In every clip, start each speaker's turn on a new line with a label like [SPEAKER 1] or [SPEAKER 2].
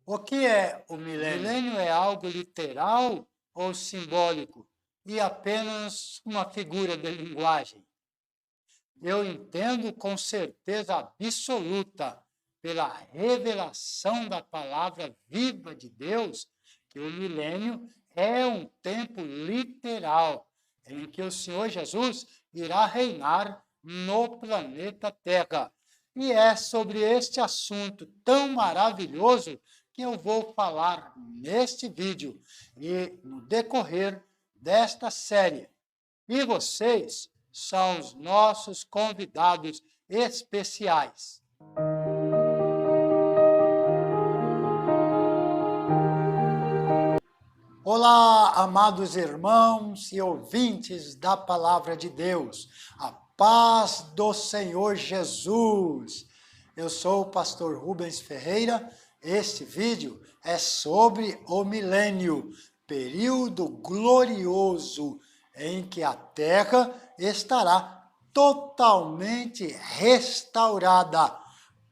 [SPEAKER 1] O que é o
[SPEAKER 2] O
[SPEAKER 1] milênio?
[SPEAKER 2] milênio é algo literal ou simbólico e apenas uma figura de linguagem? Eu entendo com certeza absoluta, pela revelação da palavra viva de Deus, que o milênio é um tempo literal em que o Senhor Jesus irá reinar no planeta Terra. E é sobre este assunto tão maravilhoso que eu vou falar neste vídeo e no decorrer desta série. E vocês são os nossos convidados especiais.
[SPEAKER 1] Olá, amados irmãos e ouvintes da Palavra de Deus, a paz do Senhor Jesus. Eu sou o pastor Rubens Ferreira. Este vídeo é sobre o milênio, período glorioso em que a Terra estará totalmente restaurada,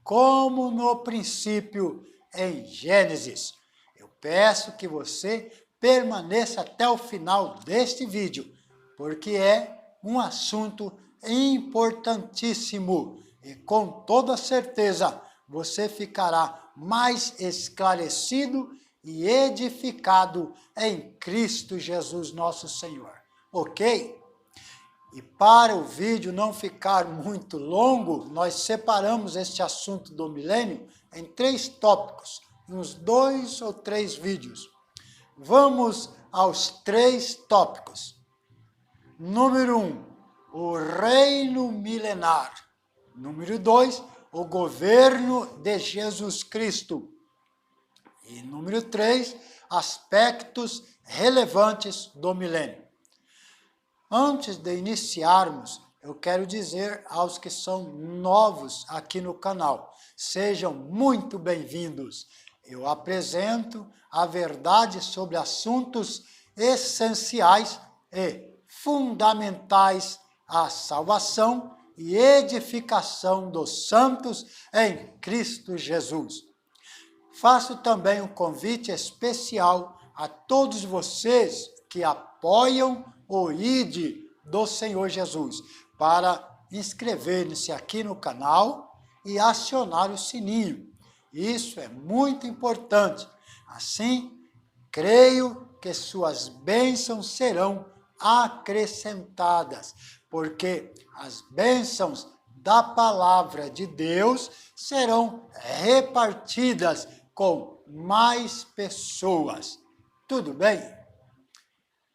[SPEAKER 1] como no princípio em Gênesis. Eu peço que você permaneça até o final deste vídeo, porque é um assunto importantíssimo e com toda certeza você ficará mais esclarecido e edificado em Cristo Jesus nosso Senhor. Ok? E para o vídeo não ficar muito longo, nós separamos este assunto do milênio em 3 tópicos, uns 2 ou 3 vídeos. Vamos aos 3 tópicos. Número 1, o reino milenar. Número 2, o governo de Jesus Cristo. E número 3, aspectos relevantes do milênio. Antes de iniciarmos, eu quero dizer aos que são novos aqui no canal, sejam muito bem-vindos. Eu apresento a verdade sobre assuntos essenciais e fundamentais à salvação e edificação dos santos em Cristo Jesus. Faço também um convite especial a todos vocês que apoiam o ID do Senhor Jesus, para inscreverem-se aqui no canal e acionar o sininho. Isso é muito importante. Assim, creio que suas bênçãos serão acrescentadas, porque as bênçãos da palavra de Deus serão repartidas com mais pessoas. Tudo bem?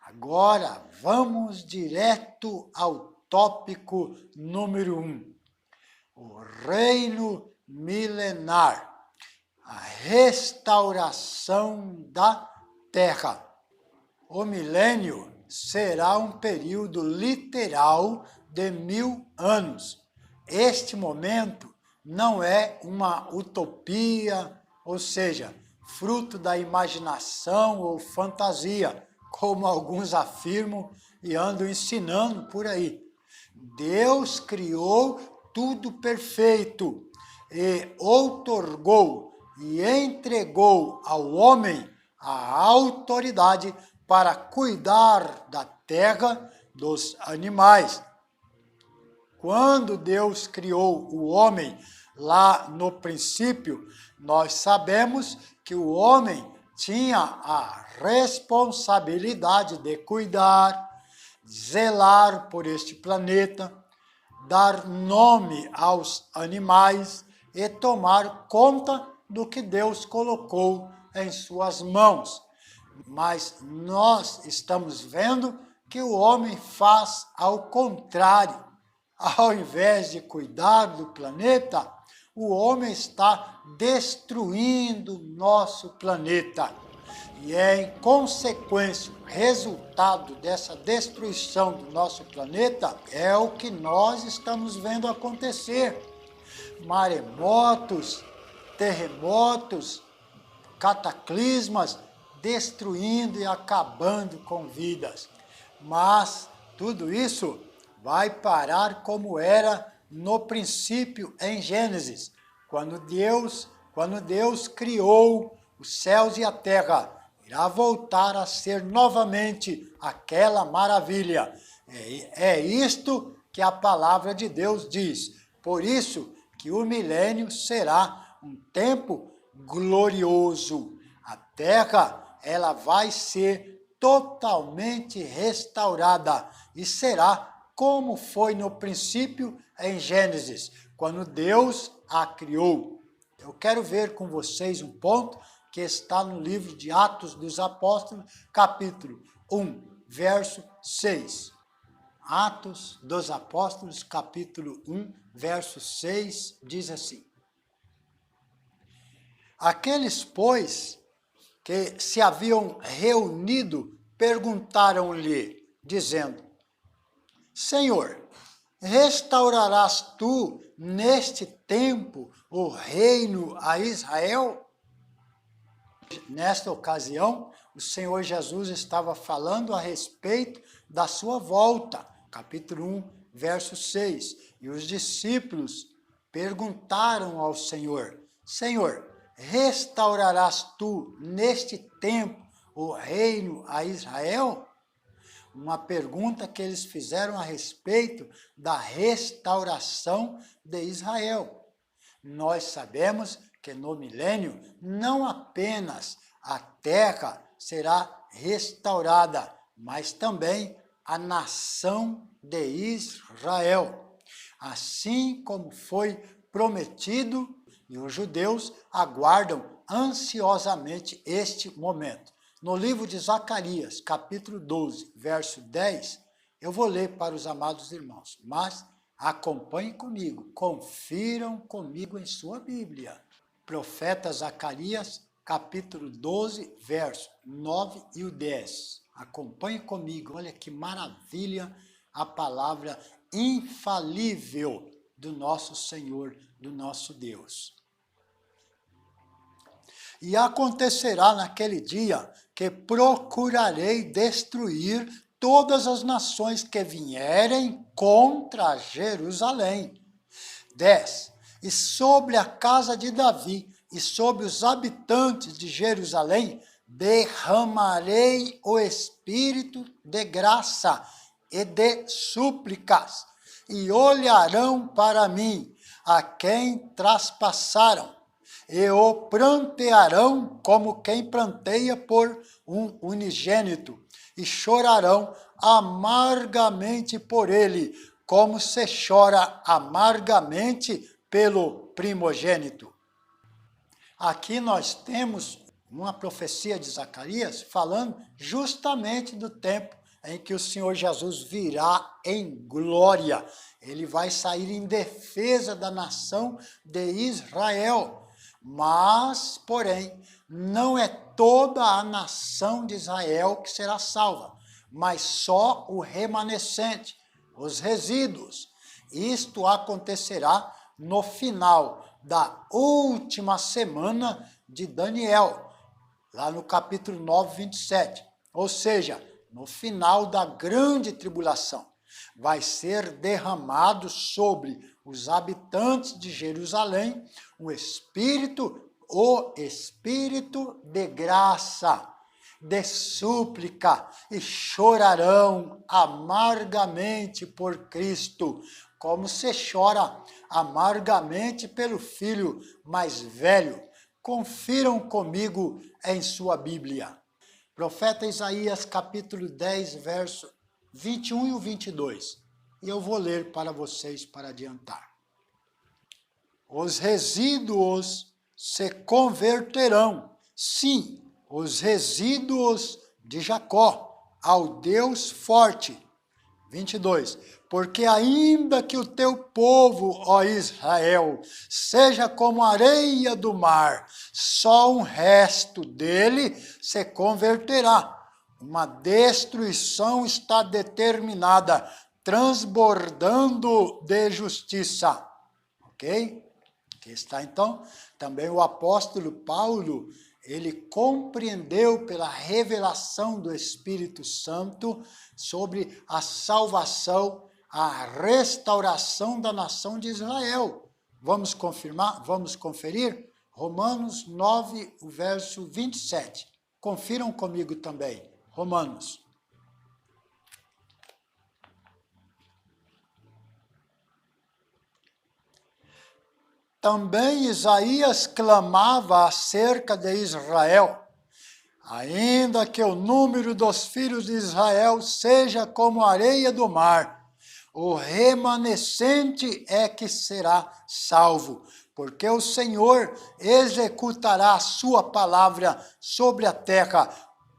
[SPEAKER 1] Agora vamos direto ao tópico número 1. O reino milenar, a restauração da terra. O milênio será um período literal de 1000 anos. Este momento não é uma utopia, ou seja, fruto da imaginação ou fantasia, como alguns afirmam e andam ensinando por aí. Deus criou tudo perfeito e outorgou e entregou ao homem a autoridade para cuidar da terra, dos animais. Quando Deus criou o homem lá no princípio, nós sabemos que o homem tinha a responsabilidade de cuidar, zelar por este planeta, dar nome aos animais e tomar conta do que Deus colocou em suas mãos. Mas nós estamos vendo que o homem faz ao contrário. Ao invés de cuidar do planeta, o homem está destruindo nosso planeta. E é em consequência, resultado dessa destruição do nosso planeta, é o que nós estamos vendo acontecer. Maremotos, terremotos, cataclismas, destruindo e acabando com vidas. Mas tudo isso vai parar como era no princípio em Gênesis, quando Deus criou os céus e a terra, irá voltar a ser novamente aquela maravilha. É isto que a palavra de Deus diz. Por isso que o milênio será um tempo glorioso. A terra, ela vai ser totalmente restaurada e será como foi no princípio em Gênesis, quando Deus a criou. Eu quero ver com vocês um ponto que está no livro de Atos dos Apóstolos, capítulo 1, verso 6. Atos dos Apóstolos, capítulo 1, verso 6, diz assim: Aqueles, pois, que se haviam reunido, perguntaram-lhe, dizendo: Senhor, restaurarás tu neste tempo o reino a Israel? Nesta ocasião, o Senhor Jesus estava falando a respeito da sua volta, capítulo 1, verso 6. E os discípulos perguntaram ao Senhor: Senhor, restaurarás tu neste tempo o reino a Israel? Uma pergunta que eles fizeram a respeito da restauração de Israel. Nós sabemos que no milênio não apenas a terra será restaurada, mas também a nação de Israel. Assim como foi prometido, e os judeus aguardam ansiosamente este momento. No livro de Zacarias, capítulo 12, verso 10, eu vou ler para os amados irmãos, mas acompanhem comigo, confiram comigo em sua Bíblia. Profeta Zacarias, capítulo 12, verso 9 e o 10. Acompanhe comigo, olha que maravilha a palavra infalível do nosso Senhor, do nosso Deus. E acontecerá naquele dia que procurarei destruir todas as nações que vierem contra Jerusalém. 10. E sobre a casa de Davi e sobre os habitantes de Jerusalém derramarei o espírito de graça e de súplicas, e olharão para mim a quem traspassaram, e o prantearão como quem pranteia por um unigênito, e chorarão amargamente por ele, como se chora amargamente pelo primogênito. Aqui nós temos uma profecia de Zacarias falando justamente do tempo em que o Senhor Jesus virá em glória. Ele vai sair em defesa da nação de Israel. Mas, porém, não é toda a nação de Israel que será salva, mas só o remanescente, os resíduos. Isto acontecerá no final da última semana de Daniel, lá no capítulo 9, 27. Ou seja, no final da grande tribulação, vai ser derramado sobre os habitantes de Jerusalém o Espírito de graça, de súplica, e chorarão amargamente por Cristo, como se chora amargamente pelo filho mais velho. Confiram comigo em sua Bíblia. Profeta Isaías, capítulo 10, verso 21 e o 22. E eu vou ler para vocês para adiantar. Os resíduos se converterão, sim, os resíduos de Jacó, ao Deus forte. 22. Porque ainda que o teu povo, ó Israel, seja como a areia do mar, só um resto dele se converterá. Uma destruição está determinada, transbordando de justiça. Ok? Aqui está, então, também o apóstolo Paulo, ele compreendeu pela revelação do Espírito Santo sobre a salvação, a restauração da nação de Israel. Vamos confirmar? Vamos conferir? Romanos 9, o verso 27. Confiram comigo também. Romanos. Também Isaías clamava acerca de Israel, ainda que o número dos filhos de Israel seja como a areia do mar, o remanescente é que será salvo, porque o Senhor executará a sua palavra sobre a terra,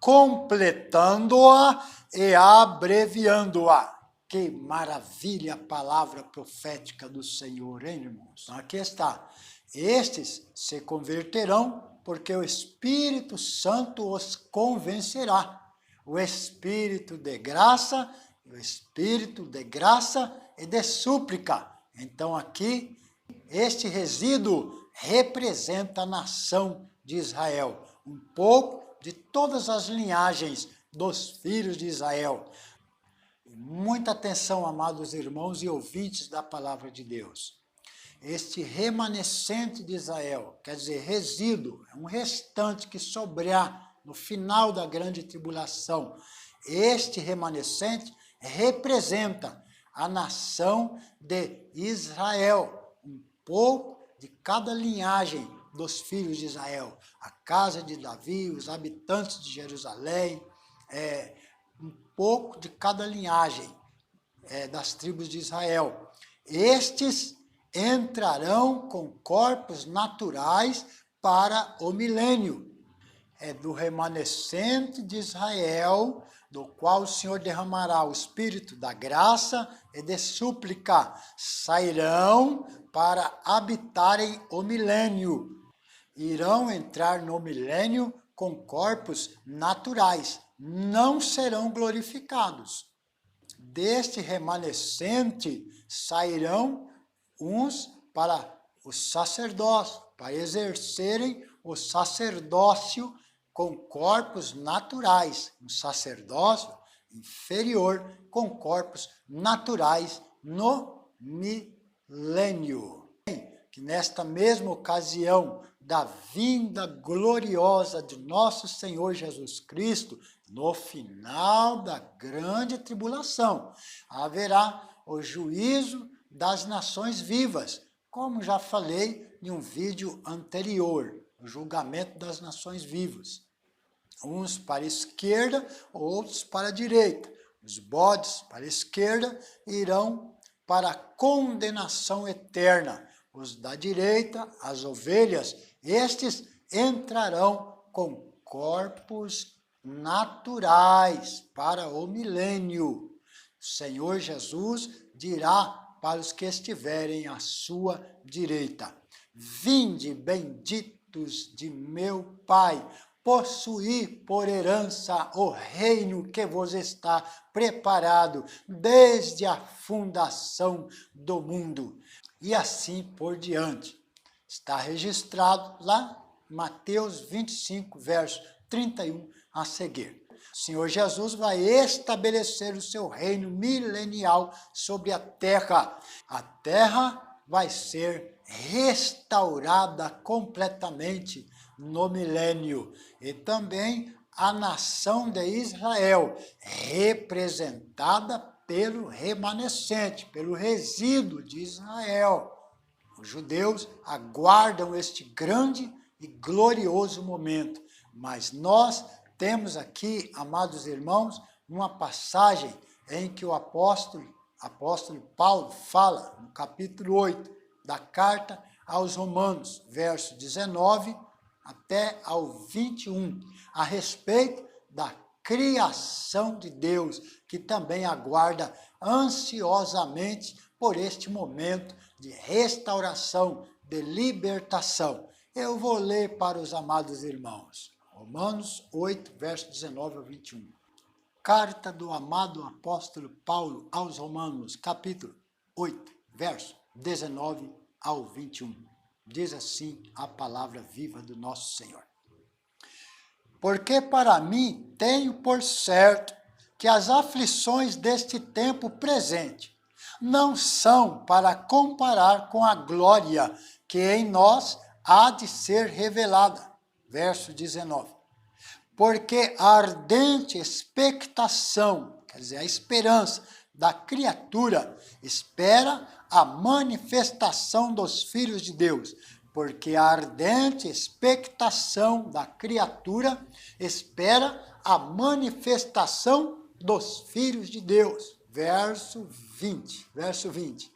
[SPEAKER 1] completando-a e abreviando-a. Que maravilha a palavra profética do Senhor, hein, irmãos? Aqui está. Estes se converterão, porque o Espírito Santo os convencerá. O Espírito de graça, o Espírito de graça e de súplica. Então aqui, este resíduo representa a nação de Israel. Um pouco de todas as linhagens dos filhos de Israel. Muita atenção, amados irmãos e ouvintes da palavra de Deus. Este remanescente de Israel, quer dizer, resíduo, é um restante que sobrar no final da grande tribulação. Este remanescente representa a nação de Israel, um pouco de cada linhagem dos filhos de Israel, a casa de Davi, os habitantes de Jerusalém, um pouco de cada linhagem das tribos de Israel. Estes entrarão com corpos naturais para o milênio. É do remanescente de Israel, do qual o Senhor derramará o Espírito da graça e de súplica. Sairão para habitarem o milênio. Irão entrar no milênio com corpos naturais. Não serão glorificados. Deste remanescente sairão uns para o sacerdócio, para exercerem o sacerdócio com corpos naturais, um sacerdócio inferior com corpos naturais no milênio. Que nesta mesma ocasião da vinda gloriosa de nosso Senhor Jesus Cristo, no final da grande tribulação, haverá o juízo das nações vivas, como já falei em um vídeo anterior, o julgamento das nações vivas. Uns para a esquerda, outros para a direita. Os bodes para a esquerda irão para a condenação eterna. Os da direita, as ovelhas, estes entrarão com corpos naturais para o milênio. O Senhor Jesus dirá para os que estiverem à sua direita: vinde, benditos de meu Pai, possuí por herança o reino que vos está preparado desde a fundação do mundo. E assim por diante. Está registrado lá em Mateus 25, verso 31 a seguir. O Senhor Jesus vai estabelecer o seu reino milenial sobre a terra. A terra vai ser restaurada completamente no milênio. E também a nação de Israel, representada pelo remanescente, pelo resíduo de Israel. Os judeus aguardam este grande e glorioso momento, mas nós temos aqui, amados irmãos, uma passagem em que o apóstolo Paulo fala, no capítulo 8 da carta aos Romanos, verso 19 até ao 21, a respeito da criação de Deus, que também aguarda ansiosamente por este momento de restauração, de libertação. Eu vou ler para os amados irmãos. Romanos 8, verso 19 ao 21. Carta do amado apóstolo Paulo aos Romanos, capítulo 8, verso 19 ao 21. Diz assim a palavra viva do nosso Senhor. Porque para mim tenho por certo que as aflições deste tempo presente não são para comparar com a glória que em nós há de ser revelada. Verso 19. Porque a ardente expectação, quer dizer, a esperança da criatura, espera a manifestação dos filhos de Deus. Porque a ardente expectação da criatura espera a manifestação dos filhos de Deus. Verso 20.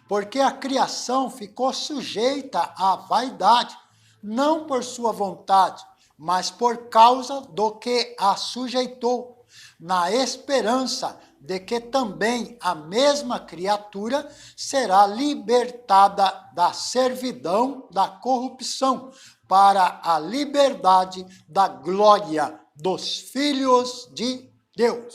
[SPEAKER 1] Porque a criação ficou sujeita à vaidade, não por sua vontade, mas por causa do que a sujeitou, na esperança de que também a mesma criatura será libertada da servidão da corrupção para a liberdade da glória dos filhos de Deus.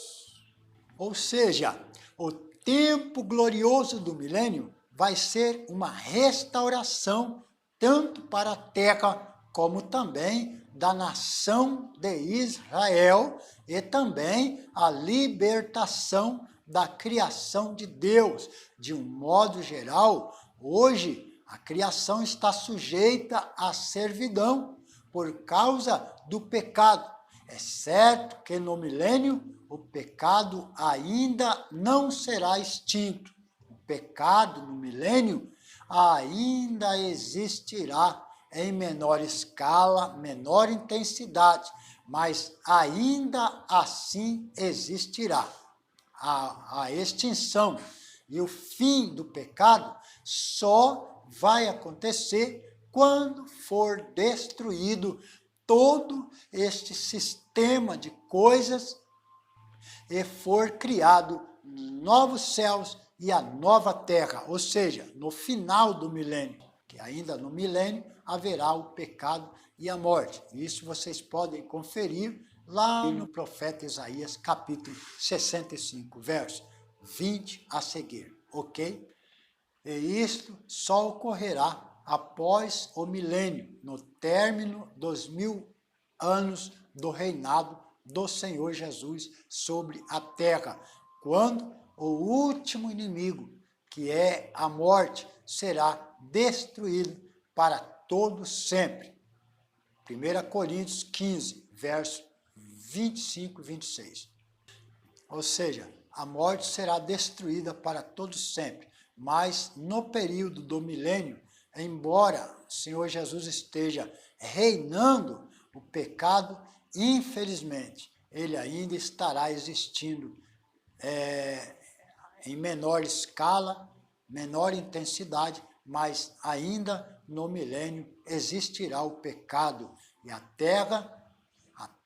[SPEAKER 1] Ou seja, o tempo glorioso do milênio vai ser uma restauração tanto para a terra como também da nação de Israel e também a libertação da criação de Deus. De um modo geral, hoje a criação está sujeita à servidão por causa do pecado. É certo que no milênio o pecado ainda não será extinto. O pecado no milênio ainda existirá em menor escala, menor intensidade, mas ainda assim existirá. A extinção e o fim do pecado só vai acontecer quando for destruído todo este sistema de coisas e for criado novos céus e a nova terra, ou seja, no final do milênio, que ainda no milênio haverá o pecado e a morte. Isso vocês podem conferir lá no profeta Isaías, capítulo 65, verso 20 a seguir, ok? E isto só ocorrerá após o milênio, no término dos 1000 anos do reinado do Senhor Jesus sobre a terra, quando o último inimigo, que é a morte, será destruído para todo sempre. 1 Coríntios 15, verso 25 e 26. Ou seja, a morte será destruída para todo sempre, mas no período do milênio, embora o Senhor Jesus esteja reinando, o pecado, infelizmente, ele ainda estará existindo em menor escala, menor intensidade, mas ainda no milênio existirá o pecado e a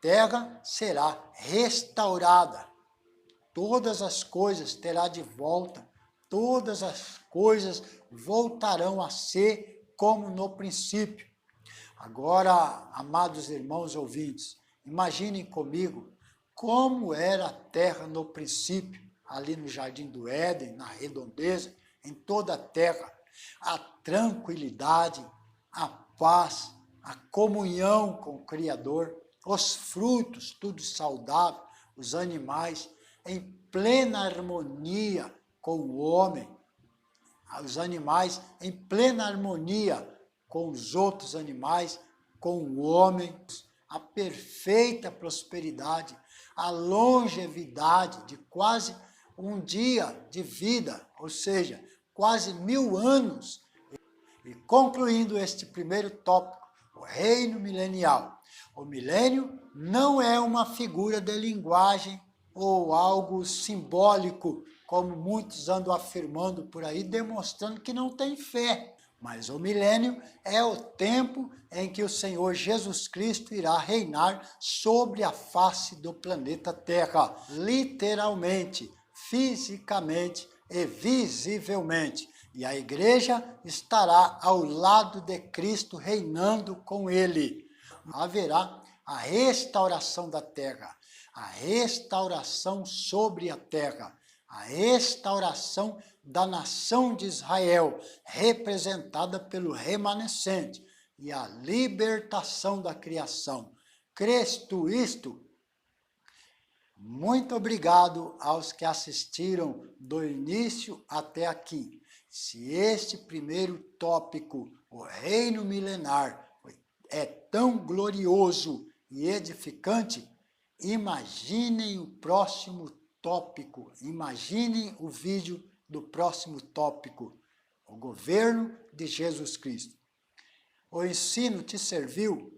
[SPEAKER 1] terra será restaurada. Todas as coisas terá de volta, todas as coisas voltarão a ser como no princípio. Agora, amados irmãos ouvintes, imaginem comigo como era a terra no princípio, ali no Jardim do Éden, na redondeza, em toda a terra. A tranquilidade, a paz, a comunhão com o Criador, os frutos, tudo saudável, os animais em plena harmonia com o homem, os animais em plena harmonia com os outros animais, com o homem, a perfeita prosperidade, a longevidade de quase um dia de vida, ou seja, quase 1000 anos. E concluindo este primeiro tópico, o reino milenial. O milênio não é uma figura de linguagem ou algo simbólico, como muitos andam afirmando por aí, demonstrando que não tem fé. Mas o milênio é o tempo em que o Senhor Jesus Cristo irá reinar sobre a face do planeta Terra, literalmente, fisicamente e visivelmente. E a igreja estará ao lado de Cristo, reinando com ele. Haverá a restauração da terra, a restauração sobre a terra, a restauração da nação de Israel, representada pelo remanescente, e a libertação da criação. Crês tu isto? Muito obrigado aos que assistiram do início até aqui. Se este primeiro tópico, o reino milenar, é tão glorioso e edificante, imaginem o próximo tópico, imaginem o vídeo do próximo tópico, o governo de Jesus Cristo. O ensino te serviu?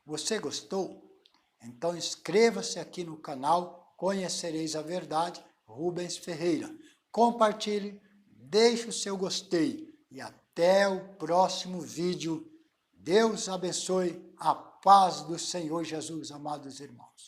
[SPEAKER 1] Você gostou? Então inscreva-se aqui no canal Conhecereis a Verdade, Rubens Ferreira. Compartilhe, deixe o seu gostei e até o próximo vídeo. Deus abençoe, a paz do Senhor Jesus, amados irmãos.